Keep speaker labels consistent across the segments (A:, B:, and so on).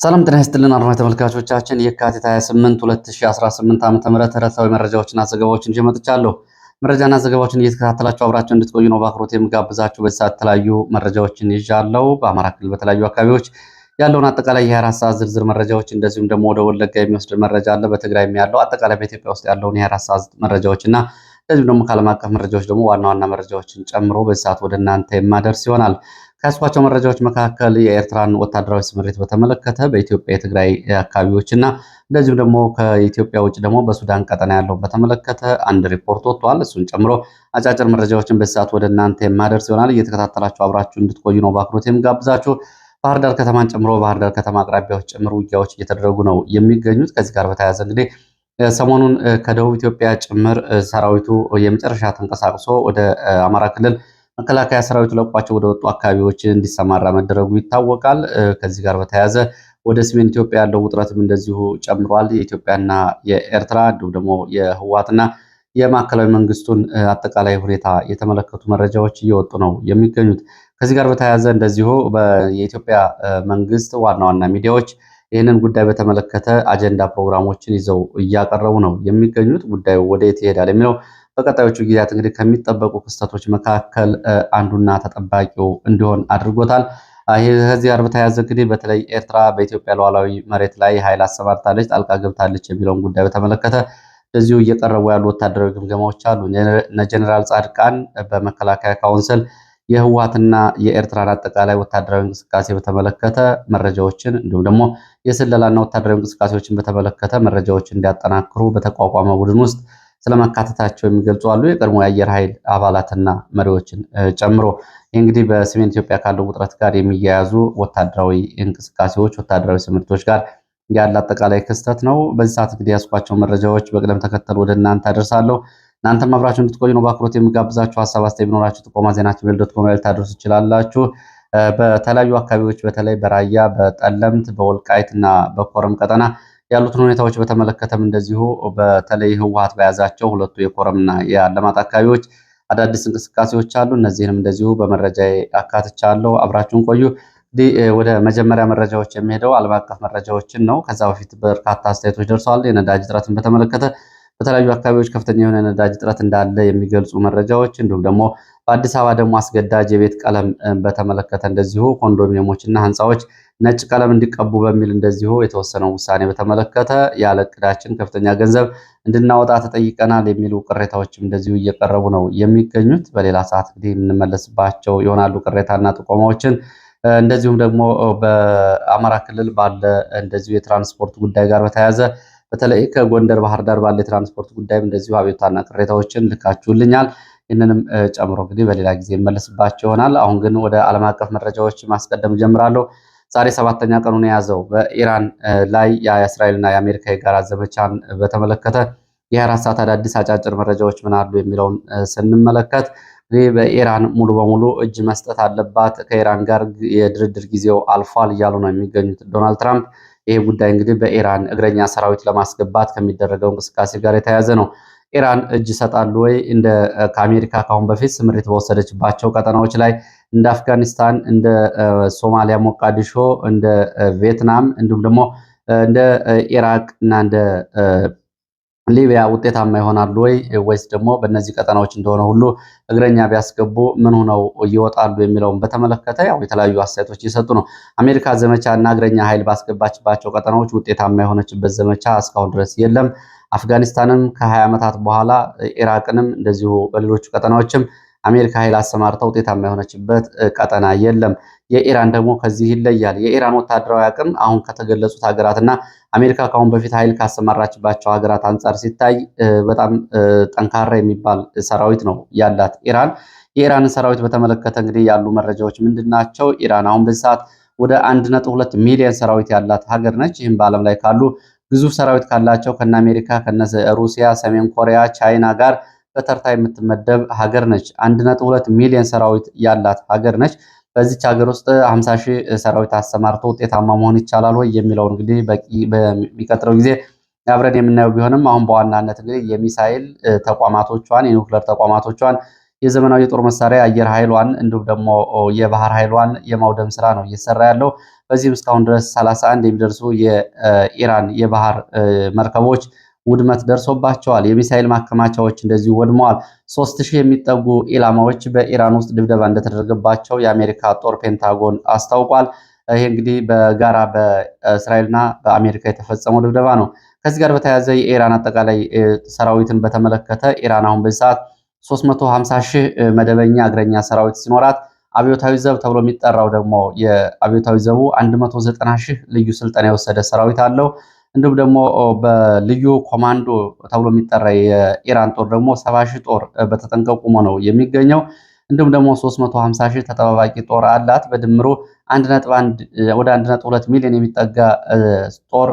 A: ሰላም ጤና ይስጥልን አድማጭ ተመልካቾቻችን የካቲት 28 2018 ዓ.ም ዕለታዊ መረጃዎችና ዘገባዎችን ይዤ መጥቻለሁ። መረጃና ዘገባዎችን እየተከታተላችሁ አብራችሁ እንድትቆዩ ነው በአክብሮት የምጋብዛችሁ። በዚህ ሰዓት የተለያዩ መረጃዎችን ይዣለሁ። በአማራ ክልል በተለያዩ አካባቢዎች ያለውን አጠቃላይ የ24 ሰዓት ዝርዝር መረጃዎች እንደዚሁም ደግሞ ወደ ወለጋ የሚወስድ መረጃ አለ። በትግራይም ያለው አጠቃላይ በኢትዮጵያ ውስጥ ያለውን የ24 ሰዓት መረጃዎችና እንደዚሁም ደግሞ ከዓለም አቀፍ መረጃዎች ደግሞ ዋና ዋና መረጃዎችን ጨምሮ በዚህ ሰዓት ወደ እናንተ የማደርስ ይሆናል። ከያዝኳቸው መረጃዎች መካከል የኤርትራን ወታደራዊ ስምሪት በተመለከተ በኢትዮጵያ የትግራይ አካባቢዎችና እንደዚሁም ደግሞ ከኢትዮጵያ ውጭ ደግሞ በሱዳን ቀጠና ያለውን በተመለከተ አንድ ሪፖርት ወጥቷል። እሱን ጨምሮ አጫጭር መረጃዎችን በዚህ ሰዓት ወደ እናንተ የማደርስ ይሆናል። እየተከታተላችሁ አብራችሁ እንድትቆዩ ነው በአክብሮት የምጋብዛችሁ። ባህር ዳር ከተማን ጨምሮ ባህር ዳር ከተማ አቅራቢያዎች ጭምር ውጊያዎች እየተደረጉ ነው የሚገኙት። ከዚህ ጋር በተያያዘ እንግዲህ ሰሞኑን ከደቡብ ኢትዮጵያ ጭምር ሰራዊቱ የመጨረሻ ተንቀሳቅሶ ወደ አማራ ክልል መከላከያ ሰራዊቱ ለቋቸው ወደ ወጡ አካባቢዎች እንዲሰማራ መደረጉ ይታወቃል። ከዚህ ጋር በተያያዘ ወደ ሰሜን ኢትዮጵያ ያለው ውጥረትም እንደዚሁ ጨምሯል። የኢትዮጵያና የኤርትራ እንዲሁም ደግሞ የህወሓትና የማዕከላዊ መንግስቱን አጠቃላይ ሁኔታ የተመለከቱ መረጃዎች እየወጡ ነው የሚገኙት። ከዚህ ጋር በተያያዘ እንደዚሁ የኢትዮጵያ መንግስት ዋና ዋና ሚዲያዎች ይህንን ጉዳይ በተመለከተ አጀንዳ ፕሮግራሞችን ይዘው እያቀረቡ ነው የሚገኙት። ጉዳዩ ወደየት ይሄዳል የሚለው በቀጣዮቹ ጊዜያት እንግዲህ ከሚጠበቁ ክስተቶች መካከል አንዱና ተጠባቂው እንዲሆን አድርጎታል። ከዚህ ጋር በተያያዘ እንግዲህ በተለይ ኤርትራ በኢትዮጵያ ሉዓላዊ መሬት ላይ ኃይል አሰማርታለች፣ ጣልቃ ገብታለች የሚለውን ጉዳይ በተመለከተ እንደዚሁ እየቀረቡ ያሉ ወታደራዊ ግምገማዎች አሉ። እነ ጀኔራል ጻድቃን በመከላከያ ካውንስል የህወሓትና የኤርትራን አጠቃላይ ወታደራዊ እንቅስቃሴ በተመለከተ መረጃዎችን እንዲሁም ደግሞ የስለላና ወታደራዊ እንቅስቃሴዎችን በተመለከተ መረጃዎችን እንዲያጠናክሩ በተቋቋመ ቡድን ውስጥ ስለመካተታቸው የሚገልጹ አሉ። የቀድሞ የአየር ኃይል አባላትና መሪዎችን ጨምሮ ይህ እንግዲህ በሰሜን ኢትዮጵያ ካለው ውጥረት ጋር የሚያያዙ ወታደራዊ እንቅስቃሴዎች፣ ወታደራዊ ስምሪቶች ጋር ያለ አጠቃላይ ክስተት ነው። በዚህ ሰዓት እንግዲህ ያስኳቸው መረጃዎች በቅደም ተከተል ወደ እናንተ አደርሳለሁ። እናንተም አብራችሁ እንድትቆዩ ነው በአክብሮት የምጋብዛችሁ። ሀሳብ አስተያየት ቢኖራችሁ ጥቆማ ዜናችን@gmail.com ላይ ልታደርሱ ትችላላችሁ። በተለያዩ አካባቢዎች በተለይ በራያ በጠለምት በወልቃይትና በኮረም ቀጠና ያሉትን ሁኔታዎች በተመለከተም እንደዚሁ በተለይ ህወሓት በያዛቸው ሁለቱ የኮረምና የአለማጣ አካባቢዎች አዳዲስ እንቅስቃሴዎች አሉ። እነዚህንም እንደዚሁ በመረጃ አካትቻለሁ። አብራችሁን ቆዩ። እንግዲህ ወደ መጀመሪያ መረጃዎች የሚሄደው ዓለም አቀፍ መረጃዎችን ነው። ከዛ በፊት በርካታ አስተያየቶች ደርሰዋል። የነዳጅ እጥረትን በተመለከተ በተለያዩ አካባቢዎች ከፍተኛ የሆነ ነዳጅ እጥረት እንዳለ የሚገልጹ መረጃዎች እንዲሁም ደግሞ በአዲስ አበባ ደግሞ አስገዳጅ የቤት ቀለም በተመለከተ እንደዚሁ ኮንዶሚኒየሞችና ህንፃዎች ነጭ ቀለም እንዲቀቡ በሚል እንደዚሁ የተወሰነው ውሳኔ በተመለከተ ያለ እቅዳችን ከፍተኛ ገንዘብ እንድናወጣ ተጠይቀናል የሚሉ ቅሬታዎችም እንደዚሁ እየቀረቡ ነው የሚገኙት። በሌላ ሰዓት እንግዲህ የምንመለስባቸው ይሆናሉ ቅሬታና ጥቆማዎችን። እንደዚሁም ደግሞ በአማራ ክልል ባለ እንደዚሁ የትራንስፖርት ጉዳይ ጋር በተያያዘ በተለይ ከጎንደር ባህር ዳር ባለ የትራንስፖርት ጉዳይም እንደዚሁ አቤቱታና ቅሬታዎችን ልካችሁልኛል። ይህንንም ጨምሮ እንግዲህ በሌላ ጊዜ መለስባቸው ይሆናል። አሁን ግን ወደ ዓለም አቀፍ መረጃዎች ማስቀደም ጀምራለሁ። ዛሬ 7ኛ ቀኑን የያዘው በኢራን ላይ የእስራኤልና የአሜሪካ የጋራ ዘመቻን በተመለከተ የ24 ሰዓት አዳዲስ አጫጭር መረጃዎች ምን አሉ የሚለውን ስንመለከት እንግዲህ በኢራን ሙሉ በሙሉ እጅ መስጠት አለባት፣ ከኢራን ጋር የድርድር ጊዜው አልፏል እያሉ ነው የሚገኙት ዶናልድ ትራምፕ። ይሄ ጉዳይ እንግዲህ በኢራን እግረኛ ሰራዊት ለማስገባት ከሚደረገው እንቅስቃሴ ጋር የተያያዘ ነው። ኢራን እጅ ይሰጣሉ ወይ? እንደ ከአሜሪካ ካሁን በፊት ስምሪት በወሰደችባቸው ቀጠናዎች ላይ እንደ አፍጋኒስታን፣ እንደ ሶማሊያ ሞቃዲሾ፣ እንደ ቪየትናም እንዲሁም ደግሞ እንደ ኢራቅ እና እንደ ሊቢያ ውጤታማ ይሆናሉ ወይ? ወይስ ደግሞ በእነዚህ ቀጠናዎች እንደሆነ ሁሉ እግረኛ ቢያስገቡ ምን ሆነው ይወጣሉ የሚለውን በተመለከተ ያው የተለያዩ አስተያየቶች እየሰጡ ነው። አሜሪካ ዘመቻ እና እግረኛ ኃይል ባስገባችባቸው ቀጠናዎች ውጤታማ የሆነችበት ዘመቻ እስካሁን ድረስ የለም። አፍጋኒስታንም ከ20 ዓመታት በኋላ ኢራቅንም እንደዚሁ በሌሎቹ ቀጠናዎችም አሜሪካ ኃይል አሰማርታ ውጤታማ የሆነችበት ቀጠና የለም። የኢራን ደግሞ ከዚህ ይለያል። የኢራን ወታደራዊ አቅም አሁን ከተገለጹት ሀገራትና አሜሪካ ካሁን በፊት ኃይል ካሰማራችባቸው ሀገራት አንጻር ሲታይ በጣም ጠንካራ የሚባል ሰራዊት ነው ያላት ኢራን። የኢራንን ሰራዊት በተመለከተ እንግዲህ ያሉ መረጃዎች ምንድናቸው? ኢራን አሁን በዚህ ሰዓት ወደ 1.2 ሚሊዮን ሰራዊት ያላት ሀገር ነች። ይህም በዓለም ላይ ካሉ ግዙፍ ሰራዊት ካላቸው ከነ አሜሪካ፣ ከነ ሩሲያ፣ ሰሜን ኮሪያ፣ ቻይና ጋር በተርታ የምትመደብ ሀገር ነች። 1.2 ሚሊዮን ሰራዊት ያላት ሀገር ነች። በዚች ሀገር ውስጥ 50 ሺህ ሰራዊት አሰማርቶ ውጤታማ መሆን ይቻላል ወይ የሚለው እንግዲህ በሚቀጥለው ጊዜ አብረን የምናየው ቢሆንም አሁን በዋናነት እንግዲህ የሚሳኤል ተቋማቶቿን፣ የኒውክሌር ተቋማቶቿን የዘመናዊ የጦር መሳሪያ የአየር ኃይሏን እንዲሁም ደግሞ የባህር ኃይሏን የማውደም ስራ ነው እየሰራ ያለው። በዚህም እስካሁን ድረስ 31 የሚደርሱ የኢራን የባህር መርከቦች ውድመት ደርሶባቸዋል። የሚሳኤል ማከማቻዎች እንደዚሁ ወድመዋል። 3000 የሚጠጉ ኢላማዎች በኢራን ውስጥ ድብደባ እንደተደረገባቸው የአሜሪካ ጦር ፔንታጎን አስታውቋል። ይሄ እንግዲህ በጋራ በእስራኤልና በአሜሪካ የተፈጸመው ድብደባ ነው። ከዚህ ጋር በተያያዘ የኢራን አጠቃላይ ሰራዊትን በተመለከተ ኢራን አሁን በዚህ ሰዓት 350 ሺህ መደበኛ እግረኛ ሰራዊት ሲኖራት አብዮታዊ ዘብ ተብሎ የሚጠራው ደግሞ የአብዮታዊ ዘቡ 190 ሺህ ልዩ ስልጠና የወሰደ ሰራዊት አለው። እንዲሁም ደግሞ በልዩ ኮማንዶ ተብሎ የሚጠራ የኢራን ጦር ደግሞ 70 ሺህ ጦር በተጠንቀቁ ነው የሚገኘው። እንዲሁም ደግሞ 350 ሺህ ተጠባባቂ ጦር አላት። በድምሩ 1.1 ወደ 1.2 ሚሊዮን የሚጠጋ ጦር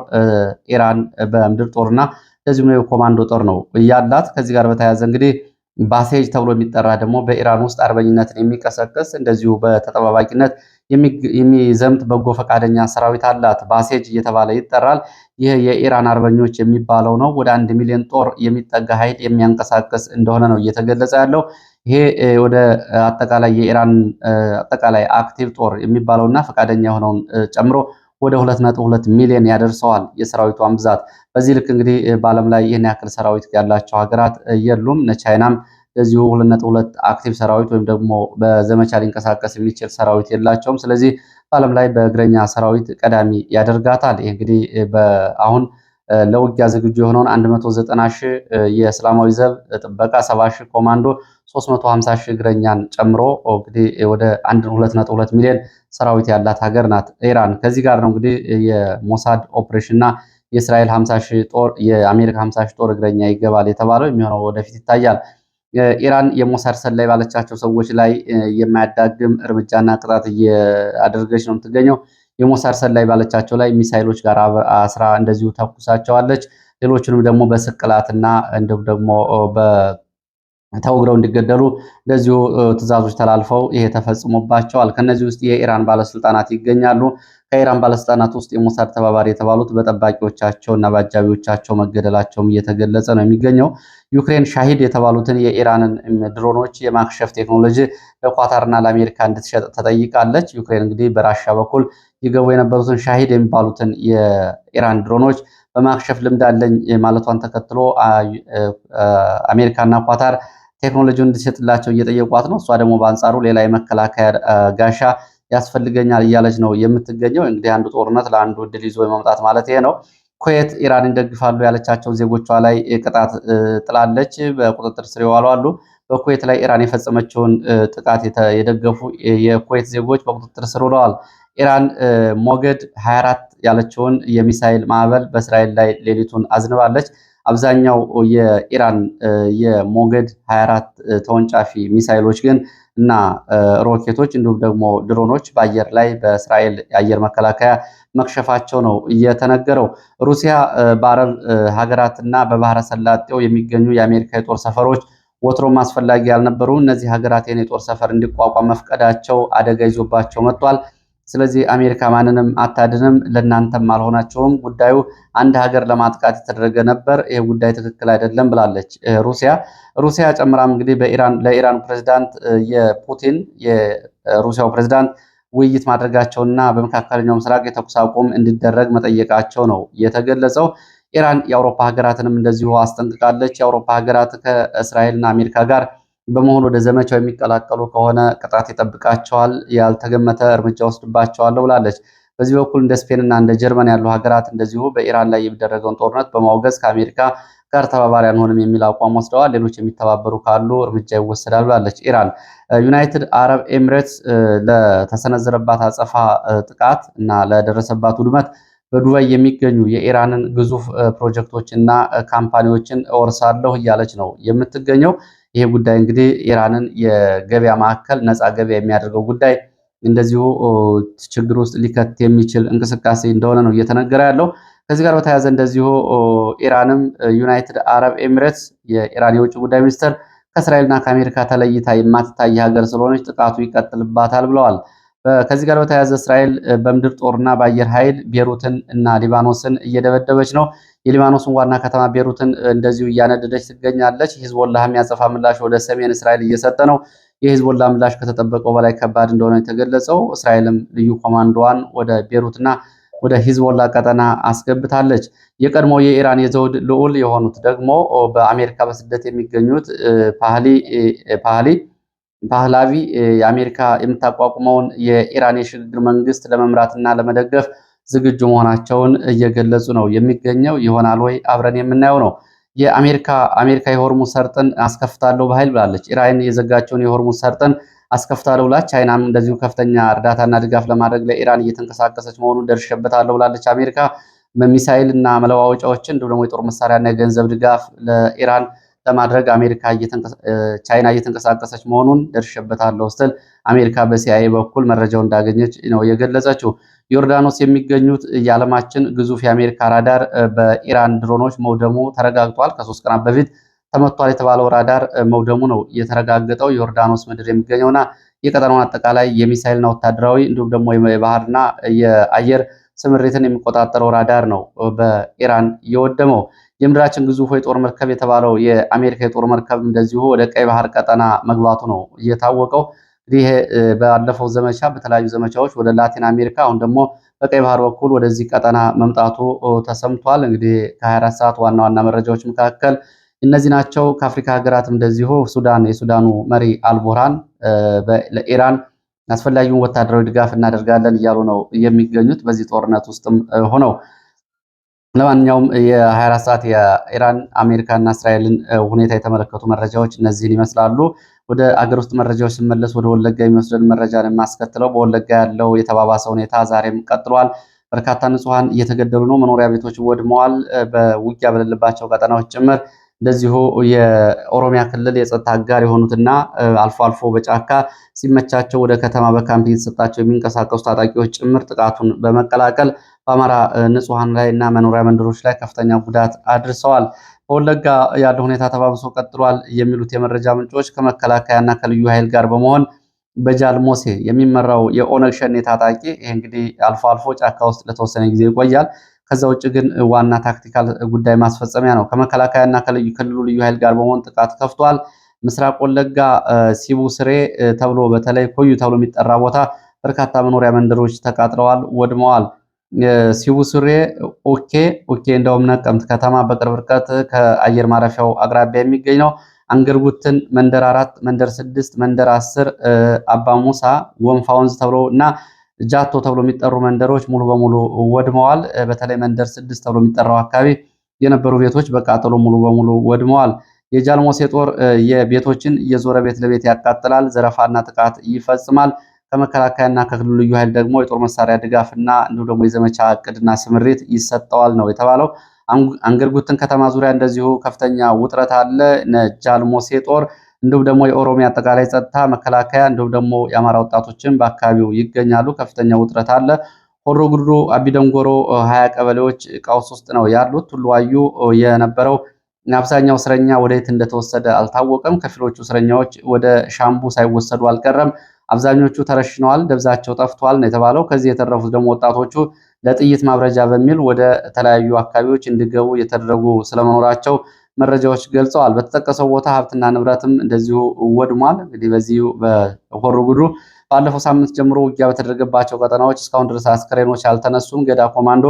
A: ኢራን በምድር ጦርና እንደዚሁም ነው የኮማንዶ ጦር ነው ያላት። ከዚህ ጋር በተያያዘ እንግዲህ ባሴጅ ተብሎ የሚጠራ ደግሞ በኢራን ውስጥ አርበኝነትን የሚቀሰቅስ እንደዚሁ በተጠባባቂነት የሚዘምት በጎ ፈቃደኛ ሰራዊት አላት። ባሴጅ እየተባለ ይጠራል። ይህ የኢራን አርበኞች የሚባለው ነው። ወደ 1 ሚሊዮን ጦር የሚጠጋ ኃይል የሚያንቀሳቅስ እንደሆነ ነው እየተገለጸ ያለው። ይሄ ወደ አጠቃላይ የኢራን አጠቃላይ አክቲቭ ጦር የሚባለውና ፈቃደኛ የሆነውን ጨምሮ ወደ 2.2 ሚሊዮን ያደርሰዋል የሰራዊቷን ብዛት። በዚህ ልክ እንግዲህ በዓለም ላይ ይህን ያክል ሰራዊት ያላቸው ሀገራት የሉም። እነ ቻይናም እንደዚሁ 2.2 አክቲቭ ሰራዊት ወይም ደግሞ በዘመቻ ሊንቀሳቀስ የሚችል ሰራዊት የላቸውም። ስለዚህ በዓለም ላይ በእግረኛ ሰራዊት ቀዳሚ ያደርጋታል። ይህ እንግዲህ አሁን ለውጊያ ዝግጁ የሆነውን 190 ሺህ የእስላማዊ ዘብ ጥበቃ፣ 70 ሺህ ኮማንዶ፣ 350 ሺህ እግረኛን ጨምሮ እንግዲህ ወደ 2.2 ሚሊዮን ሰራዊት ያላት ሀገር ናት ኢራን። ከዚህ ጋር ነው እንግዲህ የሞሳድ ኦፕሬሽን እና የእስራኤል 50 ሺህ ጦር የአሜሪካ 50 ሺህ ጦር እግረኛ ይገባል የተባለው የሚሆነው ወደፊት ይታያል። ኢራን የሞሳድ ሰላይ ባለቻቸው ሰዎች ላይ የማያዳግም እርምጃና ቅጣት እያደረገች ነው የምትገኘው። የሞሳድ ሰላይ ባለቻቸው ላይ ሚሳይሎች ጋር አስራ እንደዚሁ ተኩሳቸዋለች። ሌሎችንም ደግሞ በስቅላትና እንዲሁም ደግሞ ተወግረው እንዲገደሉ እንደዚሁ ትዕዛዞች ተላልፈው ይሄ ተፈጽሞባቸዋል። ከነዚህ ውስጥ የኢራን ባለስልጣናት ይገኛሉ። ከኢራን ባለስልጣናት ውስጥ የሞሳድ ተባባሪ የተባሉት በጠባቂዎቻቸው እና በአጃቢዎቻቸው መገደላቸውም እየተገለጸ ነው የሚገኘው። ዩክሬን ሻሂድ የተባሉትን የኢራንን ድሮኖች የማክሸፍ ቴክኖሎጂ ለኳታርና ለአሜሪካ እንድትሸጥ ተጠይቃለች። ዩክሬን እንግዲህ በራሻ በኩል ይገቡ የነበሩትን ሻሂድ የሚባሉትን የኢራን ድሮኖች በማክሸፍ ልምድ አለኝ ማለቷን ተከትሎ አሜሪካና ኳታር ቴክኖሎጂውን እንድትሸጥላቸው እየጠየቋት ነው። እሷ ደግሞ በአንጻሩ ሌላ የመከላከያ ጋሻ ያስፈልገኛል እያለች ነው የምትገኘው። እንግዲህ አንዱ ጦርነት ለአንዱ እድል ይዞ የመምጣት ማለት ይሄ ነው። ኩዌት ኢራን ይደግፋሉ ያለቻቸው ዜጎቿ ላይ ቅጣት ጥላለች። በቁጥጥር ስር የዋሉ አሉ። በኩዌት ላይ ኢራን የፈጸመችውን ጥቃት የደገፉ የኩዌት ዜጎች በቁጥጥር ስር ውለዋል። ኢራን ሞገድ 24 ያለችውን የሚሳኤል ማዕበል በእስራኤል ላይ ሌሊቱን አዝንባለች። አብዛኛው የኢራን የሞገድ 24 ተወንጫፊ ሚሳኤሎች ግን እና ሮኬቶች እንዲሁም ደግሞ ድሮኖች በአየር ላይ በእስራኤል የአየር መከላከያ መክሸፋቸው ነው እየተነገረው። ሩሲያ በአረብ ሀገራትና በባህረ ሰላጤው የሚገኙ የአሜሪካ የጦር ሰፈሮች ወትሮም አስፈላጊ ያልነበሩ እነዚህ ሀገራት የጦር ሰፈር እንዲቋቋም መፍቀዳቸው አደጋ ይዞባቸው መጥቷል። ስለዚህ አሜሪካ ማንንም አታድንም፣ ለእናንተም አልሆናቸውም። ጉዳዩ አንድ ሀገር ለማጥቃት የተደረገ ነበር። ይህ ጉዳይ ትክክል አይደለም ብላለች ሩሲያ ጨምራም እንግዲህ ለኢራን ፕሬዝዳንት የፑቲን የሩሲያው ፕሬዝዳንት ውይይት ማድረጋቸውና በመካከለኛው ምስራቅ የተኩስ አቁም እንዲደረግ መጠየቃቸው ነው የተገለጸው። ኢራን የአውሮፓ ሀገራትንም እንደዚሁ አስጠንቅቃለች። የአውሮፓ ሀገራት ከእስራኤልና አሜሪካ ጋር በመሆኑ ወደ ዘመቻው የሚቀላቀሉ ከሆነ ቅጣት ይጠብቃቸዋል፣ ያልተገመተ እርምጃ ወስድባቸዋለሁ ብላለች። በዚህ በኩል እንደ ስፔንና እንደ ጀርመን ያሉ ሀገራት እንደዚሁ በኢራን ላይ የሚደረገውን ጦርነት በማውገዝ ከአሜሪካ ጋር ተባባሪ አንሆንም የሚል አቋም ወስደዋል። ሌሎች የሚተባበሩ ካሉ እርምጃ ይወሰዳል ብላለች ኢራን። ዩናይትድ አረብ ኤሚሬትስ ለተሰነዘረባት አጸፋ ጥቃት እና ለደረሰባት ውድመት በዱባይ የሚገኙ የኢራንን ግዙፍ ፕሮጀክቶች እና ካምፓኒዎችን እወርሳለሁ እያለች ነው የምትገኘው። ይሄ ጉዳይ እንግዲህ ኢራንን የገበያ ማዕከል ነፃ ገበያ የሚያደርገው ጉዳይ እንደዚሁ ችግር ውስጥ ሊከት የሚችል እንቅስቃሴ እንደሆነ ነው እየተነገረ ያለው። ከዚህ ጋር በተያያዘ እንደዚሁ ኢራንም ዩናይትድ አረብ ኤሚሬትስ የኢራን የውጭ ጉዳይ ሚኒስትር ከእስራኤልና ከአሜሪካ ተለይታ የማትታይ ሀገር ስለሆነች ጥቃቱ ይቀጥልባታል ብለዋል። ከዚህ ጋር በተያያዘ እስራኤል በምድር ጦርና በአየር ኃይል ቤሩትን እና ሊባኖስን እየደበደበች ነው። የሊባኖስን ዋና ከተማ ቤሩትን እንደዚሁ እያነደደች ትገኛለች። ሂዝቦላህም ያጸፋ ምላሽ ወደ ሰሜን እስራኤል እየሰጠ ነው። የሂዝቦላ ምላሽ ከተጠበቀው በላይ ከባድ እንደሆነ የተገለጸው፣ እስራኤልም ልዩ ኮማንዶዋን ወደ ቤሩትና ወደ ሂዝቦላ ቀጠና አስገብታለች። የቀድሞ የኢራን የዘውድ ልዑል የሆኑት ደግሞ በአሜሪካ በስደት የሚገኙት ፓህላቪ የአሜሪካ የምታቋቁመውን የኢራን የሽግግር መንግስት ለመምራትና ለመደገፍ ዝግጁ መሆናቸውን እየገለጹ ነው የሚገኘው። ይሆናል ወይ? አብረን የምናየው ነው። አሜሪካ የሆርሙዝ ሰርጥን አስከፍታለሁ በኃይል ብላለች። ኢራን የዘጋቸውን የሆርሙዝ ሰርጥን አስከፍታለሁ ብላ ቻይናም እንደዚሁ ከፍተኛ እርዳታና ድጋፍ ለማድረግ ለኢራን እየተንቀሳቀሰች መሆኑን ደርሼበታለሁ ብላለች። አሜሪካ በሚሳይል እና መለዋወጫዎችን እንዲሁም ደግሞ የጦር መሳሪያና የገንዘብ ድጋፍ ለኢራን ለማድረግ ቻይና እየተንቀሳቀሰች መሆኑን ደርሼበታለሁ ስትል አሜሪካ በሲአይኤ በኩል መረጃው እንዳገኘች ነው የገለጸችው። ዮርዳኖስ የሚገኙት የዓለማችን ግዙፍ የአሜሪካ ራዳር በኢራን ድሮኖች መውደሙ ተረጋግጧል። ከ3 ቀናት በፊት ተመቷል የተባለው ራዳር መውደሙ ነው የተረጋገጠው። ዮርዳኖስ ምድር የሚገኘውና የቀጠናውን አጠቃላይ የሚሳይልና ወታደራዊ እንዲሁም ደግሞ የባህርና የአየር ስምሪትን የሚቆጣጠረው ራዳር ነው በኢራን የወደመው። የምድራችን ግዙፍ የጦር መርከብ የተባለው የአሜሪካ የጦር መርከብ እንደዚሁ ወደ ቀይ ባህር ቀጠና መግባቱ ነው እየታወቀው። እንግዲህ ባለፈው ዘመቻ በተለያዩ ዘመቻዎች ወደ ላቲን አሜሪካ አሁን ደግሞ በቀይ ባህር በኩል ወደዚህ ቀጠና መምጣቱ ተሰምቷል። እንግዲህ ከ24 ሰዓት ዋና ዋና መረጃዎች መካከል እነዚህ ናቸው። ከአፍሪካ ሀገራትም እንደዚሁ የሱዳኑ መሪ አልቡርሃን ለኢራን አስፈላጊውን ወታደራዊ ድጋፍ እናደርጋለን እያሉ ነው የሚገኙት በዚህ ጦርነት ውስጥም ሆነው። ለማንኛውም የ24 ሰዓት የኢራን አሜሪካና እስራኤልን ሁኔታ የተመለከቱ መረጃዎች እነዚህን ይመስላሉ። ወደ አገር ውስጥ መረጃዎች ስመለስ ወደ ወለጋ የሚወስደን መረጃን የማስከትለው በወለጋ ያለው የተባባሰ ሁኔታ ዛሬም ቀጥሏል። በርካታ ንጹሐን እየተገደሉ ነው። መኖሪያ ቤቶች ወድመዋል። በውጊያ በሌለባቸው ቀጠናዎች ጭምር እንደዚሁ የኦሮሚያ ክልል የጸጥታ አጋር የሆኑትና አልፎ አልፎ በጫካ ሲመቻቸው ወደ ከተማ በካምፕ እየተሰጣቸው የሚንቀሳቀሱ ታጣቂዎች ጭምር ጥቃቱን በመቀላቀል በአማራ ንጹሐን ላይ እና መኖሪያ መንደሮች ላይ ከፍተኛ ጉዳት አድርሰዋል። በወለጋ ያለው ሁኔታ ተባብሶ ቀጥሏል የሚሉት የመረጃ ምንጮች ከመከላከያና ከልዩ ኃይል ጋር በመሆን በጃልሞሴ የሚመራው የኦነግ ሸኔ ታጣቂ ይህ እንግዲህ አልፎ አልፎ ጫካ ውስጥ ለተወሰነ ጊዜ ይቆያል። ከዛ ውጭ ግን ዋና ታክቲካል ጉዳይ ማስፈጸሚያ ነው። ከመከላከያና ክልሉ ልዩ ኃይል ጋር በመሆን ጥቃት ከፍቷል። ምስራቅ ወለጋ ሲቡ ስሬ ተብሎ በተለይ ኮዩ ተብሎ የሚጠራ ቦታ በርካታ መኖሪያ መንደሮች ተቃጥለዋል፣ ወድመዋል። ሲቡ ስሬ ኦኬ እንደውም ነቀምት ከተማ በቅርብ ርቀት ከአየር ማረፊያው አቅራቢያ የሚገኝ ነው። አንገርጉትን መንደር 4 መንደር 6 መንደር 10 አባ ሙሳ ወንፋ ወንዝ ተብሎ እና ጃቶ ተብሎ የሚጠሩ መንደሮች ሙሉ በሙሉ ወድመዋል። በተለይ መንደር 6 ተብሎ የሚጠራው አካባቢ የነበሩ ቤቶች በቃጠሎ ሙሉ በሙሉ ወድመዋል። የጃልሞሴ ጦር የቤቶችን የዞረ ቤት ለቤት ያቃጥላል፣ ዘረፋና ጥቃት ይፈጽማል። ከመከላከያና ከክልሉ ልዩ ኃይል ደግሞ የጦር መሳሪያ ድጋፍና እንዲሁም ደግሞ የዘመቻ እቅድና ስምሪት ይሰጠዋል ነው የተባለው። አንገርጉትን ከተማ ዙሪያ እንደዚሁ ከፍተኛ ውጥረት አለ። ጃልሞሴ ጦር እንዲሁም ደግሞ የኦሮሚያ አጠቃላይ ጸጥታ መከላከያ እንዲሁም ደግሞ የአማራ ወጣቶችን በአካባቢው ይገኛሉ። ከፍተኛ ውጥረት አለ። ሆሮ ጉዱሩ አቢደንጎሮ 20 ቀበሌዎች ቀውስ ውስጥ ነው ያሉት። ቱሉ ዋዩ የነበረው አብዛኛው እስረኛ ወደየት እንደተወሰደ አልታወቀም። ከፊሎቹ እስረኛዎች ወደ ሻምቡ ሳይወሰዱ አልቀረም። አብዛኞቹ ተረሽነዋል፣ ደብዛቸው ጠፍቷል ነው የተባለው። ከዚህ የተረፉት ደግሞ ወጣቶቹ ለጥይት ማብረጃ በሚል ወደ ተለያዩ አካባቢዎች እንዲገቡ የተደረጉ ስለመኖራቸው መረጃዎች ገልጸዋል። በተጠቀሰው ቦታ ሀብትና ንብረትም እንደዚሁ ወድሟል። እንግዲህ በዚሁ በሆሮ ጉዱሩ ባለፈው ሳምንት ጀምሮ ውጊያ በተደረገባቸው ቀጠናዎች እስካሁን ድረስ አስከሬኖች አልተነሱም። ገዳ ኮማንዶ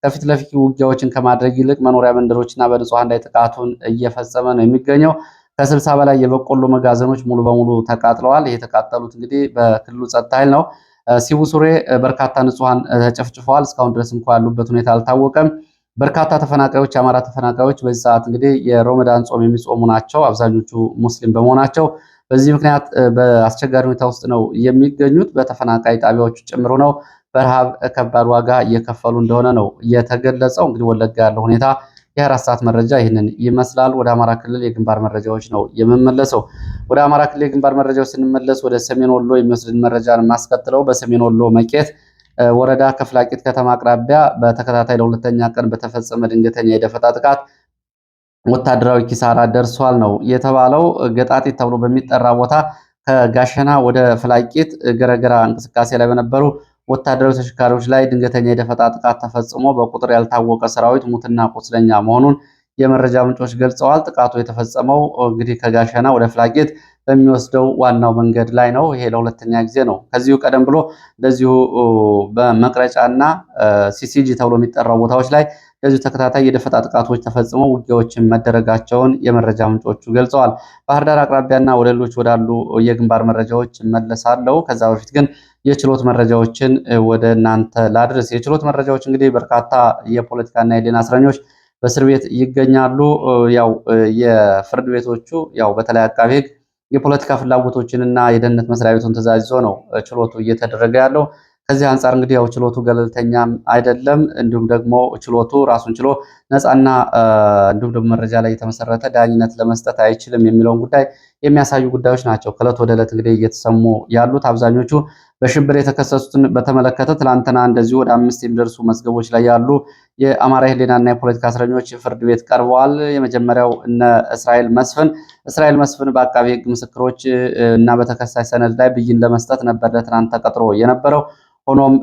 A: ከፊት ለፊት ውጊያዎችን ከማድረግ ይልቅ መኖሪያ መንደሮችና በንጹሐን ላይ ጥቃቱን እየፈጸመ ነው የሚገኘው። ከ60 በላይ የበቆሎ መጋዘኖች ሙሉ በሙሉ ተቃጥለዋል። ይህ የተቃጠሉት እንግዲህ በክልሉ ጸጥታ ኃይል ነው። ሲቡ ሱሬ በርካታ ንጹሐን ተጨፍጭፈዋል። እስካሁን ድረስ እንኳ ያሉበት ሁኔታ አልታወቀም። በርካታ ተፈናቃዮች፣ የአማራ ተፈናቃዮች በዚህ ሰዓት እንግዲህ የሮመዳን ጾም የሚጾሙ ናቸው። አብዛኞቹ ሙስሊም በመሆናቸው በዚህ ምክንያት በአስቸጋሪ ሁኔታ ውስጥ ነው የሚገኙት። በተፈናቃይ ጣቢያዎቹ ጭምሩ ነው በረሃብ ከባድ ዋጋ እየከፈሉ እንደሆነ ነው የተገለጸው። እንግዲህ ወለጋ ያለው ሁኔታ የ24 ሰዓት መረጃ ይህንን ይመስላል። ወደ አማራ ክልል የግንባር መረጃዎች ነው የምመለሰው። ወደ አማራ ክልል የግንባር መረጃዎች ስንመለስ ወደ ሰሜን ወሎ የሚወስድን መረጃን ማስከትለው በሰሜን ወሎ መቄት ወረዳ ከፍላቂት ከተማ አቅራቢያ በተከታታይ ለሁለተኛ ቀን በተፈጸመ ድንገተኛ የደፈጣ ጥቃት ወታደራዊ ኪሳራ ደርሷል ነው የተባለው። ገጣጢት ተብሎ በሚጠራ ቦታ ከጋሸና ወደ ፍላቂት ገረገራ እንቅስቃሴ ላይ በነበሩ ወታደራዊ ተሽከርካሪዎች ላይ ድንገተኛ የደፈጣ ጥቃት ተፈጽሞ በቁጥር ያልታወቀ ሰራዊት ሙትና ቁስለኛ መሆኑን የመረጃ ምንጮች ገልጸዋል። ጥቃቱ የተፈጸመው እንግዲህ ከጋሸና ወደ ፍላቄት በሚወስደው ዋናው መንገድ ላይ ነው። ይሄ ለሁለተኛ ጊዜ ነው። ከዚሁ ቀደም ብሎ እንደዚሁ በመቅረጫና ሲሲጂ ተብሎ የሚጠራው ቦታዎች ላይ እንደዚሁ ተከታታይ የደፈጣ ጥቃቶች ተፈጽመው ውጊያዎችን መደረጋቸውን የመረጃ ምንጮቹ ገልጸዋል። ባህር ዳር አቅራቢያና ወደ ሌሎች ወዳሉ የግንባር መረጃዎች እመለሳለሁ። ከዛ በፊት ግን የችሎት መረጃዎችን ወደ እናንተ ላድርስ። የችሎት መረጃዎች እንግዲህ በርካታ የፖለቲካና የህሊና እስረኞች በእስር ቤት ይገኛሉ። ያው የፍርድ ቤቶቹ ያው በተለይ አቃቤ ሕግ የፖለቲካ ፍላጎቶችንና የደህንነት መስሪያ ቤቱን ትዕዛዝ ይዞ ነው ችሎቱ እየተደረገ ያለው። ከዚህ አንጻር እንግዲህ ያው ችሎቱ ገለልተኛም አይደለም። እንዲሁም ደግሞ ችሎቱ ራሱን ችሎ ነፃና እንዲሁም ደግሞ መረጃ ላይ የተመሰረተ ዳኝነት ለመስጠት አይችልም የሚለውን ጉዳይ የሚያሳዩ ጉዳዮች ናቸው ከዕለት ወደ ዕለት እንግዲህ እየተሰሙ ያሉት። አብዛኞቹ በሽብር የተከሰሱትን በተመለከተ ትላንትና እንደዚሁ ወደ 5 የሚደርሱ መዝገቦች ላይ ያሉ የአማራ ህሊናና የፖለቲካ እስረኞች ፍርድ ቤት ቀርበዋል። የመጀመሪያው እነ እስራኤል መስፍን በአቃቤ ሕግ ምስክሮች እና በተከሳሽ ሰነድ ላይ ብይን ለመስጠት ነበር ለትናንት ተቀጥሮ የነበረው። ሆኖም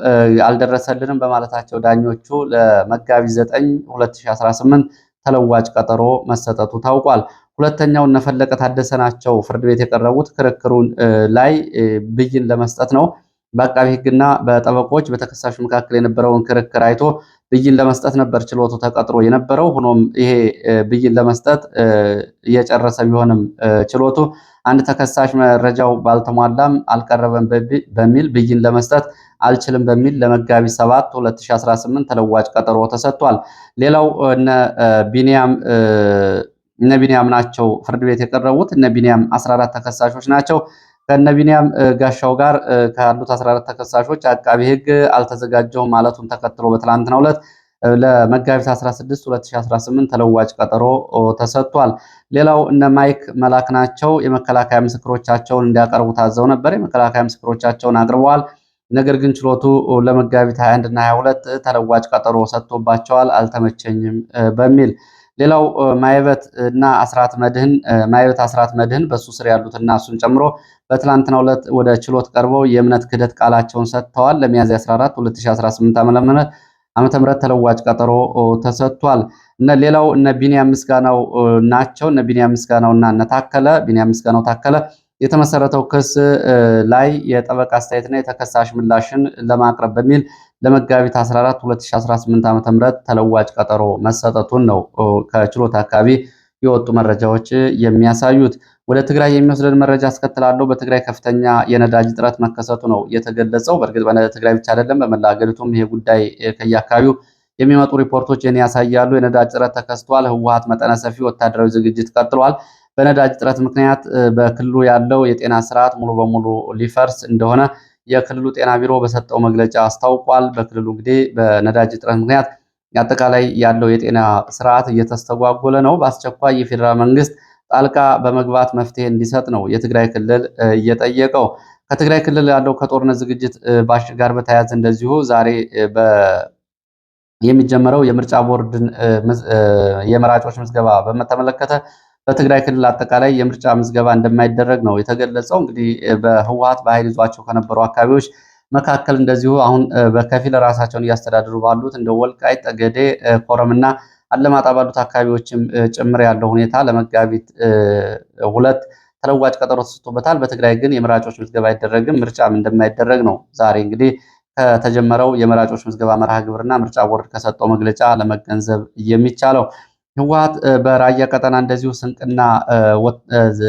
A: አልደረሰልንም በማለታቸው ዳኞቹ ለመጋቢት 9 2018 ተለዋጭ ቀጠሮ መሰጠቱ ታውቋል። ሁለተኛው እነፈለቀ ታደሰ ናቸው ፍርድ ቤት የቀረቡት ክርክሩን ላይ ብይን ለመስጠት ነው። በአቃቢ ሕግና በጠበቆች በተከሳሹ መካከል የነበረውን ክርክር አይቶ ብይን ለመስጠት ነበር ችሎቱ ተቀጥሮ የነበረው። ሆኖም ይሄ ብይን ለመስጠት እየጨረሰ ቢሆንም ችሎቱ አንድ ተከሳሽ መረጃው ባልተሟላም አልቀረበም በሚል ብይን ለመስጠት አልችልም በሚል ለመጋቢት 7 2018 ተለዋጭ ቀጠሮ ተሰጥቷል። ሌላው እነ ቢኒያም ናቸው ፍርድ ቤት የቀረቡት። እነ ቢኒያም 14 ተከሳሾች ናቸው። ከነ ቢኒያም ጋሻው ጋር ካሉት 14 ተከሳሾች አቃቢ ሕግ አልተዘጋጀውም ማለቱን ተከትሎ በትላንትናው ዕለት ለመጋቢት 16 2018 ተለዋጭ ቀጠሮ ተሰጥቷል። ሌላው እነ ማይክ መላክ ናቸው። የመከላከያ ምስክሮቻቸውን እንዲያቀርቡ ታዘው ነበር። የመከላከያ ምስክሮቻቸውን አቅርበዋል። ነገር ግን ችሎቱ ለመጋቢት 21 እና 22 ተለዋጭ ቀጠሮ ሰጥቶባቸዋል አልተመቸኝም በሚል። ሌላው ማይበት አስራት መድህን በሱ ስር ያሉትና እሱን ጨምሮ በትላንትናው ዕለት ወደ ችሎት ቀርበው የእምነት ክህደት ቃላቸውን ሰጥተዋል። ለሚያዝያ 14 2018 ዓመተ ምህረት ተለዋጭ ቀጠሮ ተሰጥቷል። ሌላው እነ ቢንያም ምስጋናው ናቸው። እነ ቢንያም ምስጋናውና ቢንያም ምስጋናው ታከለ የተመሰረተው ክስ ላይ የጠበቃ አስተያየትና የተከሳሽ ምላሽን ለማቅረብ በሚል ለመጋቢት 14 2018 ዓ.ም ተለዋጭ ቀጠሮ መሰጠቱን ነው ከችሎት አካባቢ የወጡ መረጃዎች የሚያሳዩት። ወደ ትግራይ የሚወስደን መረጃ አስከትላለሁ። በትግራይ ከፍተኛ የነዳጅ እጥረት መከሰቱ ነው የተገለጸው። በእርግጥ በትግራይ ብቻ አይደለም፣ በመላ ሀገሪቱም ይሄ ጉዳይ ከየአካባቢው የሚመጡ ሪፖርቶች ያሳያሉ። የነዳጅ እጥረት ተከስቷል። ህወሓት መጠነ ሰፊ ወታደራዊ ዝግጅት ቀጥሏል። በነዳጅ እጥረት ምክንያት በክልሉ ያለው የጤና ስርዓት ሙሉ በሙሉ ሊፈርስ እንደሆነ የክልሉ ጤና ቢሮ በሰጠው መግለጫ አስታውቋል። በክልሉ እንግዲህ በነዳጅ እጥረት ምክንያት አጠቃላይ ያለው የጤና ስርዓት እየተስተጓጎለ ነው። በአስቸኳይ የፌዴራል መንግስት ጣልቃ በመግባት መፍትሄ እንዲሰጥ ነው የትግራይ ክልል እየጠየቀው። ከትግራይ ክልል ያለው ከጦርነት ዝግጅት ጋር በተያያዘ እንደዚሁ ዛሬ የሚጀመረው የምርጫ ቦርድን የመራጮች ምዝገባ በተመለከተ በትግራይ ክልል አጠቃላይ የምርጫ ምዝገባ እንደማይደረግ ነው የተገለጸው። እንግዲህ በህወሓት በኃይል ይዟቸው ከነበሩ አካባቢዎች መካከል እንደዚሁ አሁን በከፊል ራሳቸውን እያስተዳደሩ ባሉት እንደ ወልቃይት፣ ጠገዴ፣ ኮረምና አለማጣ ባሉት አካባቢዎችም ጭምር ያለው ሁኔታ ለመጋቢት 2 ተለዋጭ ቀጠሮ ተሰጥቶበታል። በትግራይ ግን የመራጮች ምዝገባ አይደረግም፣ ምርጫም እንደማይደረግ ነው ዛሬ እንግዲህ ከተጀመረው የመራጮች ምዝገባ መርሃ ግብርና ምርጫ ቦርድ ከሰጠው መግለጫ ለመገንዘብ የሚቻለው። ህወሓት በራያ ቀጠና እንደዚሁ ስንቅና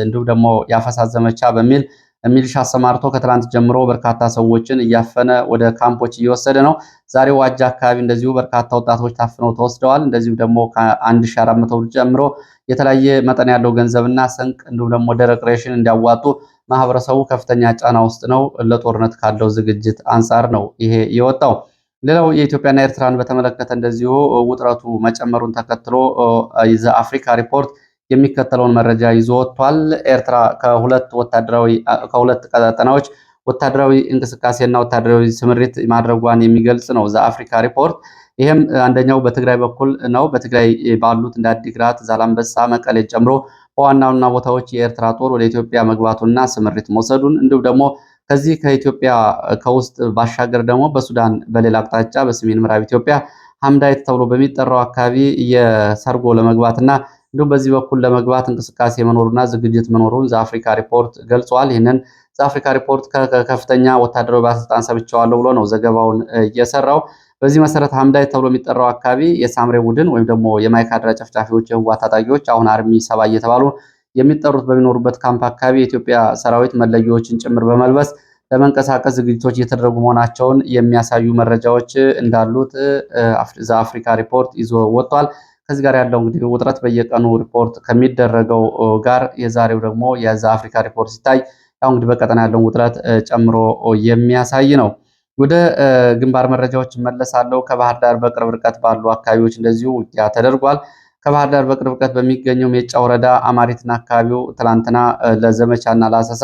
A: እንዲሁም ደግሞ ያፈሳ ዘመቻ በሚል ሚሊሻ አሰማርቶ ከትላንት ጀምሮ በርካታ ሰዎችን እያፈነ ወደ ካምፖች እየወሰደ ነው። ዛሬ ዋጃ አካባቢ እንደዚሁ በርካታ ወጣቶች ታፍነው ተወስደዋል። እንደዚሁም ደግሞ ከ1400 ብር ጨምሮ የተለያየ መጠን ያለው ገንዘብና ስንቅ እንዲሁም ደግሞ ደረቅ ሬሽን እንዲያዋጡ ማህበረሰቡ ከፍተኛ ጫና ውስጥ ነው። ለጦርነት ካለው ዝግጅት አንጻር ነው ይሄ የወጣው። ሌላው የኢትዮጵያና ኤርትራን በተመለከተ እንደዚሁ ውጥረቱ መጨመሩን ተከትሎ አፍሪካ ሪፖርት የሚከተለውን መረጃ ይዞ ወጥቷል። ኤርትራ ከሁለት ቀጠናዎች ወታደራዊ እንቅስቃሴና ወታደራዊ ስምሪት ማድረጓን የሚገልጽ ነው አፍሪካ ሪፖርት። ይህም አንደኛው በትግራይ በኩል ነው። በትግራይ ባሉት እንደ አዲግራት፣ ዛላምበሳ፣ መቀሌ ጨምሮ በዋና ዋና ቦታዎች የኤርትራ ጦር ወደ ኢትዮጵያ መግባቱና ስምሪት መውሰዱን እንዲሁም ደግሞ ከዚህ ከኢትዮጵያ ከውስጥ ባሻገር ደግሞ በሱዳን በሌላ አቅጣጫ በሰሜን ምዕራብ ኢትዮጵያ ሐምዳይት ተብሎ በሚጠራው አካባቢ የሰርጎ ለመግባትና እንዲሁም በዚህ በኩል ለመግባት እንቅስቃሴ መኖሩና ዝግጅት መኖሩን ዘአፍሪካ ሪፖርት ገልጿል። ይህንን ዘአፍሪካ ሪፖርት ከከፍተኛ ወታደራዊ ባለስልጣን ሰምቼዋለሁ ብሎ ነው ዘገባውን እየሰራው። በዚህ መሰረት ሐምዳይት ተብሎ የሚጠራው አካባቢ የሳምሬ ቡድን ወይም ደግሞ የማይካድራ ጨፍጫፊዎች የህወሓት ታጣቂዎች አሁን አርሚ 7 እየተባሉ የሚጠሩት በሚኖሩበት ካምፕ አካባቢ የኢትዮጵያ ሰራዊት መለዮዎችን ጭምር በመልበስ ለመንቀሳቀስ ዝግጅቶች እየተደረጉ መሆናቸውን የሚያሳዩ መረጃዎች እንዳሉት ዘአፍሪካ ሪፖርት ይዞ ወጥቷል። ከዚህ ጋር ያለው እንግዲህ ውጥረት በየቀኑ ሪፖርት ከሚደረገው ጋር የዛሬው ደግሞ የዘአፍሪካ ሪፖርት ሲታይ ያው እንግዲህ በቀጠና ያለውን ውጥረት ጨምሮ የሚያሳይ ነው። ወደ ግንባር መረጃዎች እመለሳለሁ። ከባህር ዳር በቅርብ ርቀት ባሉ አካባቢዎች እንደዚሁ ውጊያ ተደርጓል። ከባህር ዳር በቅርብ ርቀት በሚገኘው ሜጫ ወረዳ አማሪትና አካባቢው ትላንትና ለዘመቻና ለአሰሳ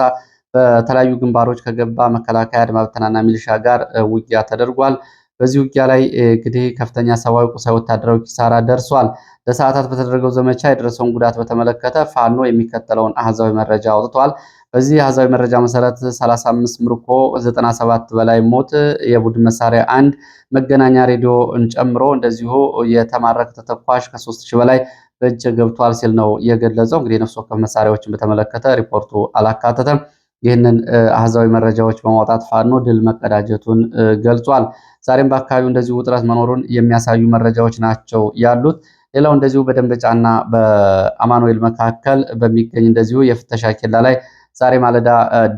A: በተለያዩ ግንባሮች ከገባ መከላከያ አድማ ብተናና ሚሊሻ ጋር ውጊያ ተደርጓል። በዚህ ውጊያ ላይ እንግዲህ ከፍተኛ ሰብአዊ፣ ቁሳዊ፣ ወታደራዊ ኪሳራ ደርሷል። ለሰዓታት በተደረገው ዘመቻ የደረሰውን ጉዳት በተመለከተ ፋኖ የሚከተለውን አሃዛዊ መረጃ አውጥቷል። በዚህ አሃዛዊ መረጃ መሰረት 35 ምርኮ፣ 97 በላይ ሞት፣ የቡድን መሳሪያ 1 መገናኛ ሬዲዮን ጨምሮ እንደዚሁ የተማረከ ተተኳሽ ከ3000 በላይ በእጅ ገብቷል ሲል ነው የገለጸው። እንግዲህ የነፍስ ወከፍ መሳሪያዎችን በተመለከተ ሪፖርቱ አላካተተም። ይህንን አሃዛዊ መረጃዎች በማውጣት ፋኖ ድል መቀዳጀቱን ገልጿል። ዛሬም በአካባቢው እንደዚሁ ውጥረት መኖሩን የሚያሳዩ መረጃዎች ናቸው ያሉት። ሌላው እንደዚሁ በደንበጫና በአማኑኤል መካከል በሚገኝ እንደዚሁ የፍተሻ ኬላ ላይ ዛሬ ማለዳ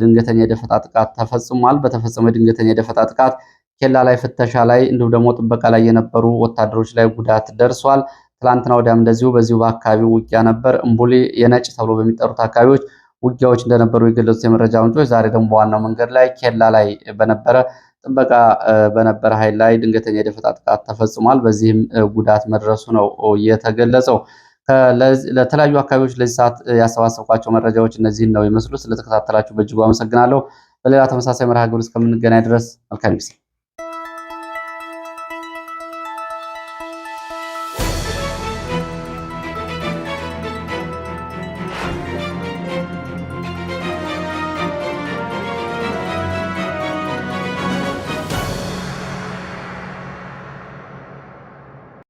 A: ድንገተኛ የደፈጣ ጥቃት ተፈጽሟል። በተፈጸመ ድንገተኛ የደፈጣ ጥቃት ኬላ ላይ፣ ፍተሻ ላይ እንዲሁም ደግሞ ጥበቃ ላይ የነበሩ ወታደሮች ላይ ጉዳት ደርሷል። ትላንትና ወዲያም እንደዚሁ በዚሁ በአካባቢው ውጊያ ነበር። እምቡሌ፣ የነጭ ተብሎ በሚጠሩት አካባቢዎች ውጊያዎች እንደነበሩ የገለጹት የመረጃ ምንጮች ዛሬ ደግሞ በዋናው መንገድ ላይ ኬላ ላይ በነበረ ጥበቃ በነበረ ኃይል ላይ ድንገተኛ የደፈጣ ጥቃት ተፈጽሟል። በዚህም ጉዳት መድረሱ ነው የተገለጸው። ለተለያዩ አካባቢዎች ለዚህ ሰዓት ያሰባሰብኳቸው መረጃዎች እነዚህን ነው የሚመስሉ። ስለተከታተላችሁ በእጅጉ አመሰግናለሁ። በሌላ ተመሳሳይ መርሃ ግብር እስከምንገናኝ ድረስ መልካም ጊዜ